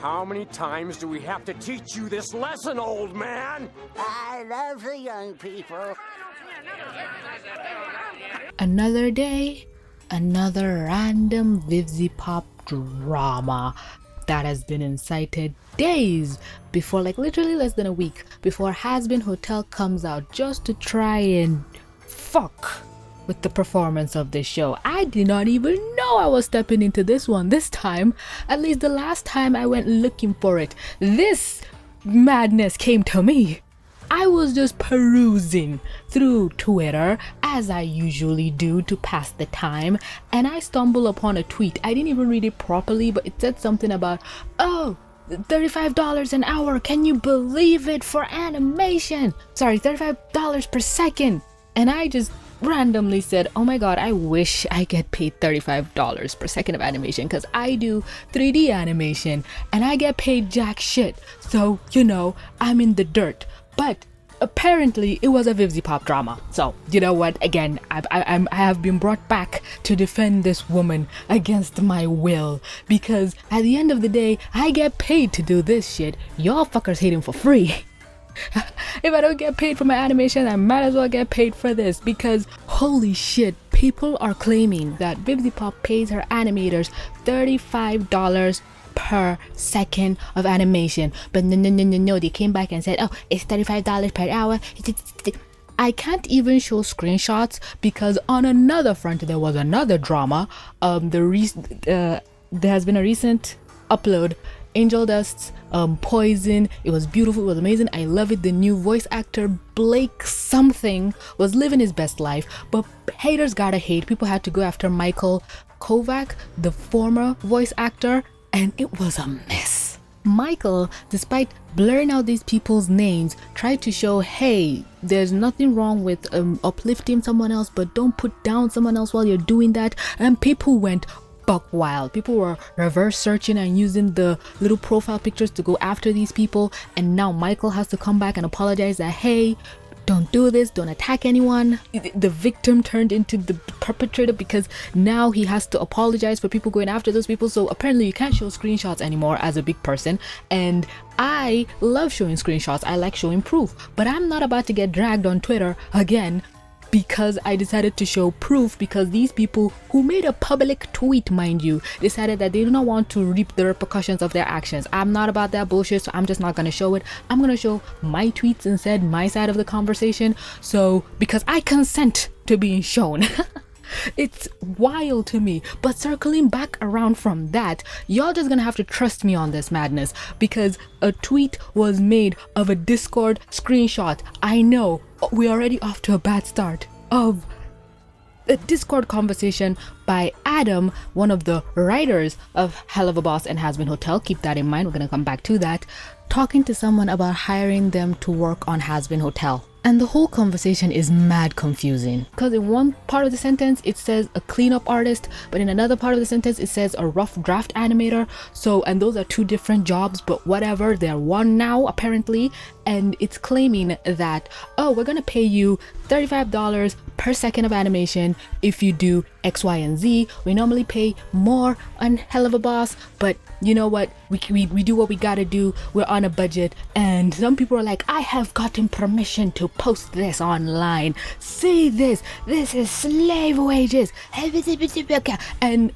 How many times do we have to teach you this lesson, old man? I love the young people. Another day, another random Vivziepop drama that has been incited days before, like literally less than a week before Hazbin Hotel comes out, just to try and fuck with the performance of this show. I did not even know I was stepping into this one this time. At least the last time I went looking for it, this madness came to me. I was just perusing through Twitter, as I usually do to pass the time, and I stumbled upon a tweet. I didn't even read it properly, but it said something about, oh, $35 an hour, can you believe it, for animation? Sorry, $35 per second. And I just randomly said, oh my god, I wish I get paid $35 per second of animation, because I do 3D animation and I get paid jack shit. So, you know, I'm in the dirt. But apparently it was a Vivziepop drama. So, you know what? Again, I have been brought back to defend this woman against my will, because at the end of the day, I get paid to do this shit. Y'all fuckers hating for free. If I don't get paid for my animation, I might as well get paid for this, because holy shit, people are claiming that Vivziepop pays her animators $35 per second of animation. But no, they came back and said, oh, it's $35 per hour. I can't even show screenshots, because on another front there was another drama. There has been a recent upload, Angel Dust's Poison. It was beautiful, it was amazing, I love it. The new voice actor, Blake something, was living his best life, but haters gotta hate. People had to go after Michael Kovac, the former voice actor, and it was a mess. Michael, despite blurring out these people's names, tried to show, hey, there's nothing wrong with uplifting someone else, but don't put down someone else while you're doing that. And people went buck wild. People were reverse searching and using the little profile pictures to go after these people, and now Michael has to come back and apologize that, hey, don't do this, don't attack anyone. The victim turned into the perpetrator, because now he has to apologize for people going after those people. So apparently you can't show screenshots anymore as a big person, and I love showing screenshots, I like showing proof, but I'm not about to get dragged on Twitter again because I decided to show proof, because these people who made a public tweet, mind you, decided that they do not want to reap the repercussions of their actions. I'm not about that bullshit, so I'm just not gonna show it. I'm gonna show my tweets instead, my side of the conversation, so because I consent to being shown. It's wild to me. But circling back around from that, y'all just gonna have to trust me on this madness, because a tweet was made of a Discord screenshot. I know we're already off to a bad start of a Discord conversation by Adam, one of the writers of Hell of a Boss and Hazbin Hotel. Keep that in mind, we're gonna come back to that. Talking to someone about hiring them to work on Hazbin Hotel. And the whole conversation is mad confusing, because in one part of the sentence it says a cleanup artist, but in another part of the sentence it says a rough draft animator. So, and those are two different jobs, but whatever, they're one now apparently. And it's claiming that, oh, we're gonna pay you $35 per second of animation if you do X, Y, and Z. We normally pay more on Hell of a Boss, but you know what, we do what we gotta do, we're on a budget. And some people are like, I have gotten permission to post this online, see this is slave wages, and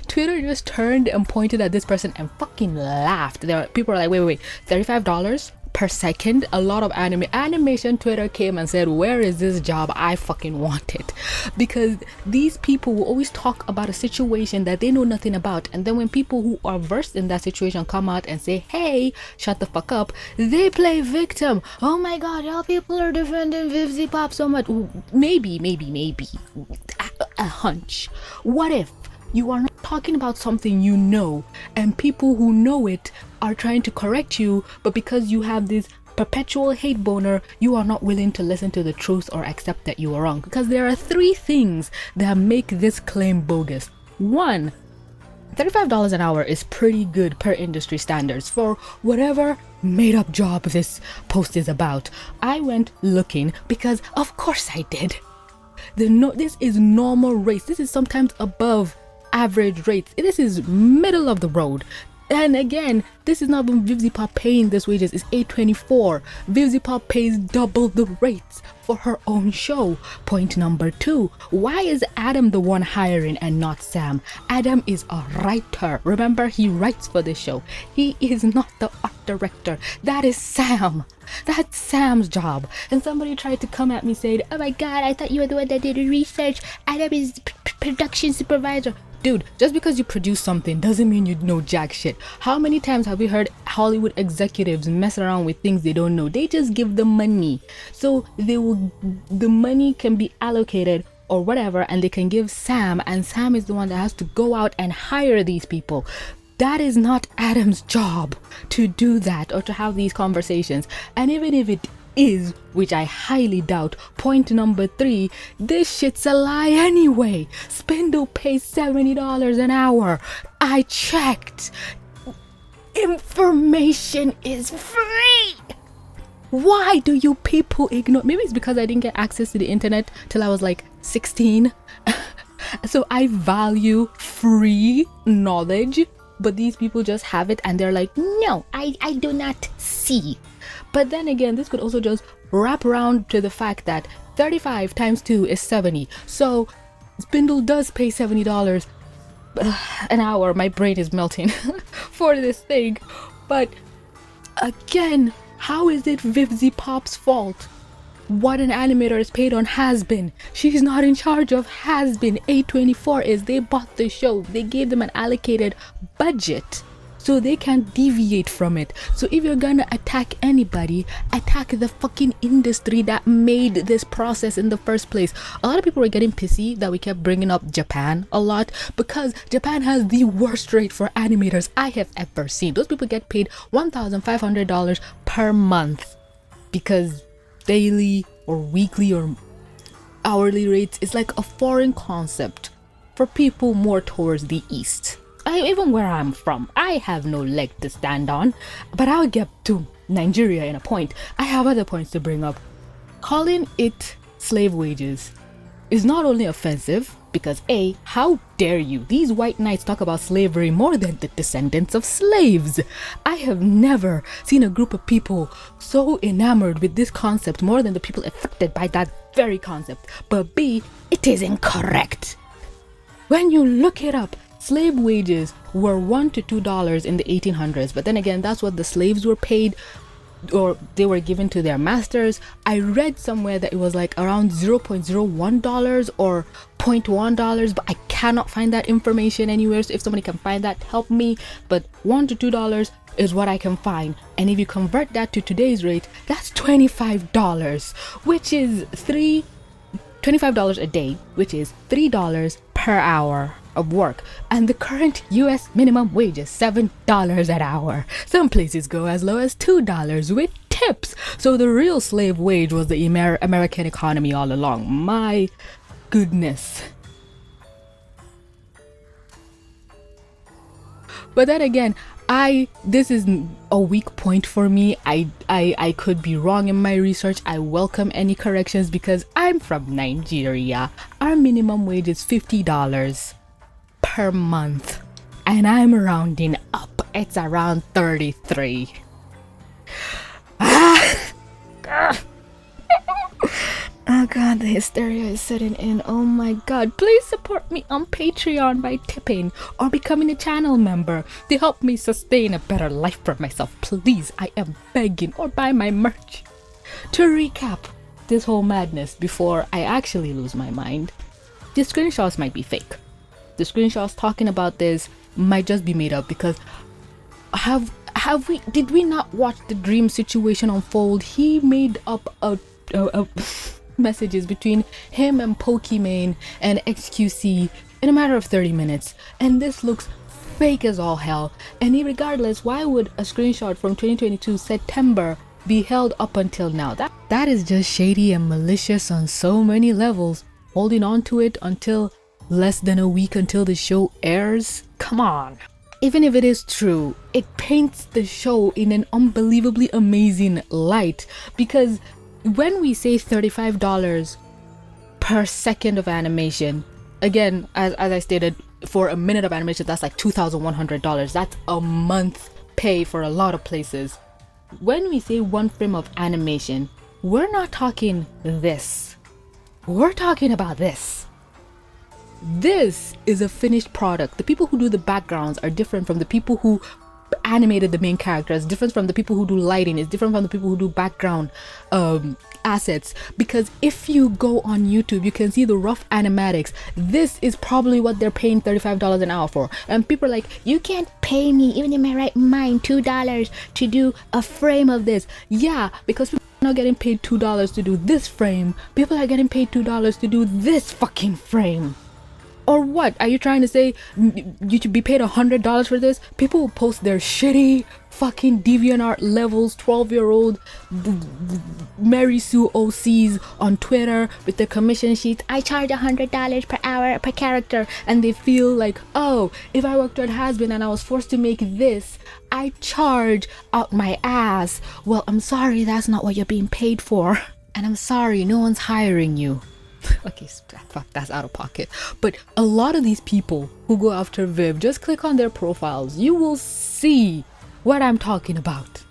Twitter just turned and pointed at this person and fucking laughed. People are like, wait, $35 per second? A lot of animation Twitter came and said, where is this job? I fucking want it. Because these people will always talk about a situation that they know nothing about, and then when people who are versed in that situation come out and say, hey, shut the fuck up, they play victim. Oh my god, y'all people are defending Vivziepop so much. Maybe a hunch. What if you are not talking about something you know, and people who know it are trying to correct you, but because you have this perpetual hate boner, you are not willing to listen to the truth or accept that you are wrong? Because there are three things that make this claim bogus. One, $35 an hour is pretty good per industry standards for whatever made up job this post is about. I went looking because of course I did. This is normal rates. This is sometimes above average rates. This is middle of the road. And again, this is not even Vivziepop paying this wages, it's $8.24. Vivziepop pays double the rates for her own show. Point number 2, why is Adam the one hiring and not Sam? Adam is a writer. Remember, he writes for the show. He is not the art director. That is Sam. That's Sam's job. And somebody tried to come at me saying, oh my god, I thought you were the one that did the research. Adam is production supervisor. Dude, just because you produce something doesn't mean you know jack shit. How many times have we heard Hollywood executives mess around with things they don't know? They just give them money. So the money can be allocated or whatever, and they can give Sam, and Sam is the one that has to go out and hire these people. That is not Adam's job to do that or to have these conversations. And even if it is, which I highly doubt, point number 3, this shit's a lie anyway. Spindle pays $70 an hour. I checked. Information is free. Why do you people ignore? Maybe it's because I didn't get access to the internet till I was like 16. So I value free knowledge, but these people just have it and they're like, no, I do not see. But then again, this could also just wrap around to the fact that 35 times 2 is 70. So Spindle does pay $70 an hour. My brain is melting for this thing. But again, how is it Vivziepop's fault? What an animator is paid on Hazbin. She's not in charge of Hazbin. $8.24 is they bought the show. They gave them an allocated budget, so they can't deviate from it. So if you're gonna attack anybody, attack the fucking industry that made this process in the first place. A lot of people were getting pissy that we kept bringing up Japan a lot, because Japan has the worst rate for animators I have ever seen. Those people get paid $1,500 per month, because daily or weekly or hourly rates is like a foreign concept for people more towards the east. Even where I'm from, I have no leg to stand on, but I'll get to Nigeria in a point. I have other points to bring up. Calling it slave wages is not only offensive, because A, how dare you? These white knights talk about slavery more than the descendants of slaves. I have never seen a group of people so enamored with this concept more than the people affected by that very concept. But B, it is incorrect. When you look it up, slave wages were $1 to $2 in the 1800s, but then again, that's what the slaves were paid, or they were given to their masters. I read somewhere that it was like around $0.01 or $0.1, but I cannot find that information anywhere. So if somebody can find that, help me. But $1 to $2 is what I can find, and if you convert that to today's rate, that's $25, which is $25 a day, which is $3 per hour of work. And the current US minimum wage is $7 an hour. Some places go as low as $2 with tips. So the real slave wage was the American economy all along. My goodness. But then again, this is a weak point for me. I could be wrong in my research. I welcome any corrections, because I'm from Nigeria. Our minimum wage is $50 per month, and I'm rounding up. It's around 33. Oh god, the hysteria is setting in. Oh my god, please support me on Patreon by tipping or becoming a channel member to help me sustain a better life for myself. Please, I am begging. Or buy my merch. To recap this whole madness before I actually lose my mind, the screenshots might be fake. The screenshots talking about this might just be made up, because did we not watch the dream situation unfold? He made up a messages between him and Pokimane and XQC in a matter of 30 minutes, and this looks fake as all hell. And regardless, why would a screenshot from 2022 September be held up until now? That is just shady and malicious on so many levels. Holding on to it until less than a week until the show airs? Come on. Even if it is true, it paints the show in an unbelievably amazing light, because when we say $35 per second of animation, again, as I stated, for a minute of animation, that's like $2,100. That's a month pay for a lot of places. When we say 1 frame of animation, we're not talking this. We're talking about this. This is a finished product. The people who do the backgrounds are different from the people who animated the main characters, different from the people who do lighting, it's different from the people who do background assets. Because if you go on YouTube, you can see the rough animatics. This is probably what they're paying $35 an hour for. And people are like, you can't pay me, even in my right mind, $2 to do a frame of this. Yeah, because people are not getting paid $2 to do this frame. People are getting paid $2 to do this fucking frame. Or what? Are you trying to say you should be paid $100 for this? People will post their shitty fucking DeviantArt levels, 12-year-old Mary Sue OCs on Twitter with their commission sheets. I charge $100 per hour per character, and they feel like, oh, if I worked at Hazbin and I was forced to make this, I charge out my ass. Well, I'm sorry, that's not what you're being paid for, and I'm sorry, no one's hiring you. Okay, fuck, that's out of pocket. But a lot of these people who go after Viv, just click on their profiles, you will see what I'm talking about.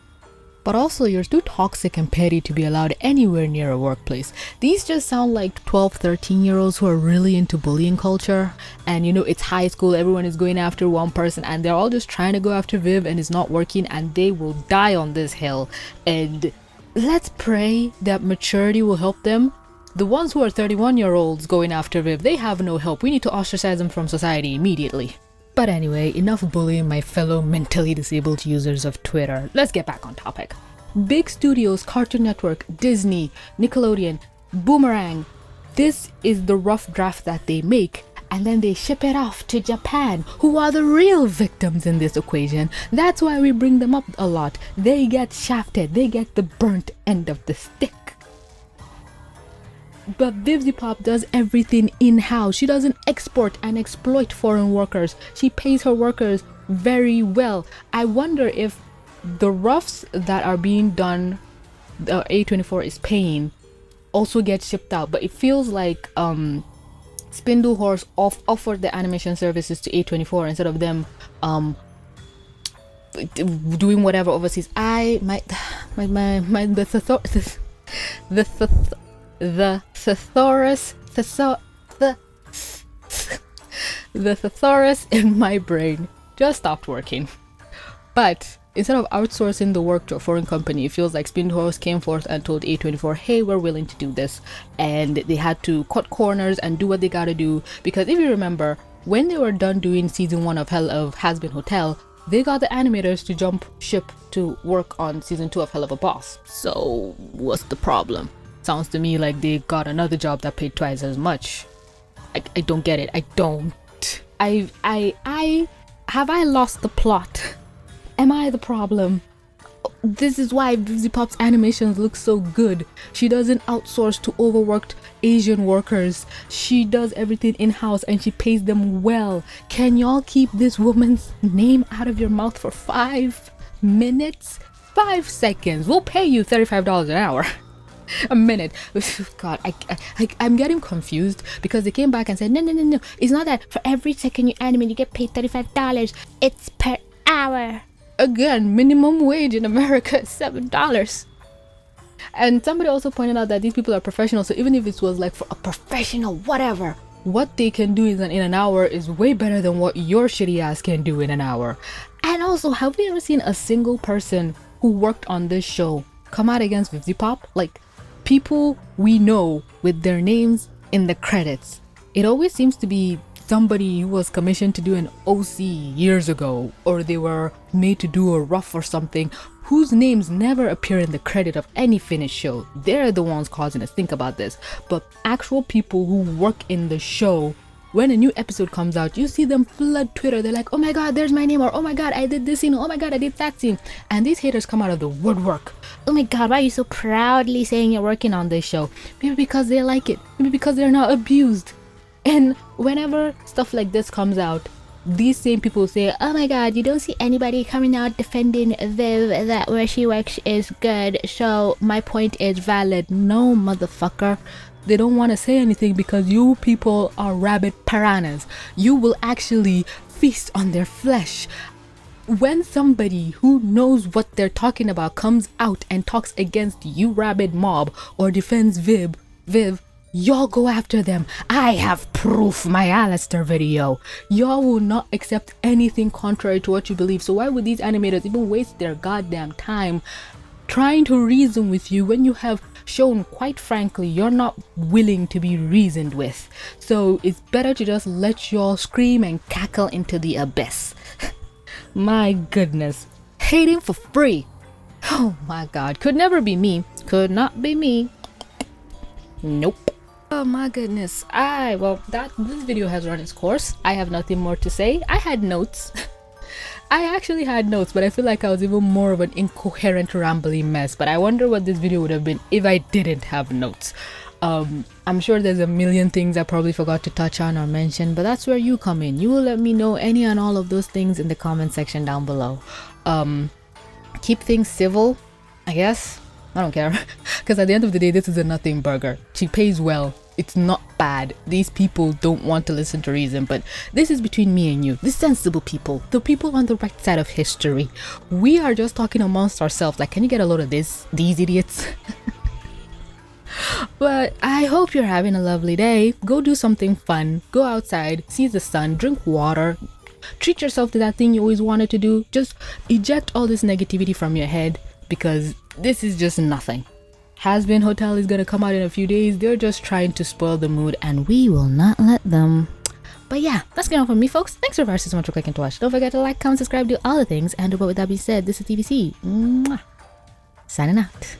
But also, you're too toxic and petty to be allowed anywhere near a workplace. These just sound like 12, 13-year-olds who are really into bullying culture. And you know, it's high school, everyone is going after one person, and they're all just trying to go after Viv, and it's not working, and they will die on this hill. And let's pray that maturity will help them. The ones who are 31-year-olds going after Viv, they have no help. We need to ostracize them from society immediately. But anyway, enough bullying my fellow mentally disabled users of Twitter. Let's get back on topic. Big studios, Cartoon Network, Disney, Nickelodeon, Boomerang. This is the rough draft that they make, and then they ship it off to Japan, who are the real victims in this equation. That's why we bring them up a lot. They get shafted. They get the burnt end of the stick. But Vivziepop does everything in-house. She doesn't export and exploit foreign workers. She pays her workers very well. I wonder if the roughs that are being done, the A24 is paying, also get shipped out. But it feels like Spindle Horse offered the animation services to A24 instead of them doing whatever overseas. The thesaurus in my brain just stopped working. But instead of outsourcing the work to a foreign company, it feels like Spindlehorse came forth and told A24, hey, we're willing to do this. And they had to cut corners and do what they gotta do. Because if you remember, when they were done doing season 1 of Hazbin Hotel, they got the animators to jump ship to work on season 2 of Hell of a Boss. So what's the problem? Sounds to me like they got another job that paid twice as much. I don't get it. I don't. Have I lost the plot? Am I the problem? This is why Vivziepop's animations look so good. She doesn't outsource to overworked Asian workers. She does everything in-house and she pays them well. Can y'all keep this woman's name out of your mouth for 5 minutes? 5 seconds. We'll pay you $35 an hour. A minute. God, I'm getting confused because they came back and said, no. It's not that for every second you animate, you get paid $35. It's per hour. Again, minimum wage in America is $7. And somebody also pointed out that these people are professionals, so even if it was like for a professional whatever, what they can do in an hour is way better than what your shitty ass can do in an hour. And also, have we ever seen a single person who worked on this show come out against Vivziepop? Like, people we know with their names in the credits. It always seems to be somebody who was commissioned to do an OC years ago, or they were made to do a rough or something, whose names never appear in the credit of any finished show. They're the ones causing us think about this. But actual people who work in the show, when a new episode comes out, you see them flood Twitter. They're like, oh my god, there's my name, or oh my god, I did this scene, oh my god, I did that scene. And these haters come out of the woodwork. Oh my god, why are you so proudly saying you're working on this show? Maybe because they like it, maybe because they're not abused. And whenever stuff like this comes out, these same people say, oh my god, you don't see anybody coming out defending Viv, that where she works is good, so my point is valid. No, motherfucker. they don't want to say anything because you people are rabid piranhas. You will actually feast on their flesh. When somebody who knows what they're talking about comes out and talks against you rabid mob or defends Viv, y'all go after them. I have proof, my Alistair video. Y'all will not accept anything contrary to what you believe. So why would these animators even waste their goddamn time trying to reason with you when you have shown, quite frankly, you're not willing to be reasoned with? So it's better to just let y'all scream and cackle into the abyss. My goodness, hating for free. Oh my god, could never be me. Could not be me. Nope. Oh my goodness. This video has run its course. I have nothing more to say. I had notes. I actually had notes, but I feel like I was even more of an incoherent, rambling mess. But I wonder what this video would have been if I didn't have notes. I'm sure there's a million things I probably forgot to touch on or mention, but that's where you come in. You will let me know any and all of those things in the comment section down below. Keep things civil, I guess. I don't care, because at the end of the day, this is a nothing burger. She pays well. It's not bad. These people don't want to listen to reason, but this is between me and you, the sensible people, the people on the right side of history. We are just talking amongst ourselves like, can you get a load of these idiots? But I hope you're having a lovely day. Go do something fun. Go outside, see the sun, drink water, treat yourself to that thing you always wanted to do. Just eject all this negativity from your head, because this is just nothing. Hazbin Hotel is gonna come out in a few days. They're just trying to spoil the mood, and we will not let them. But yeah, that's gonna from me, folks. Thanks so much for clicking to watch. Don't forget to like, comment, subscribe, do all the things. And with that being said, this is TVC. Mwah. Signing out.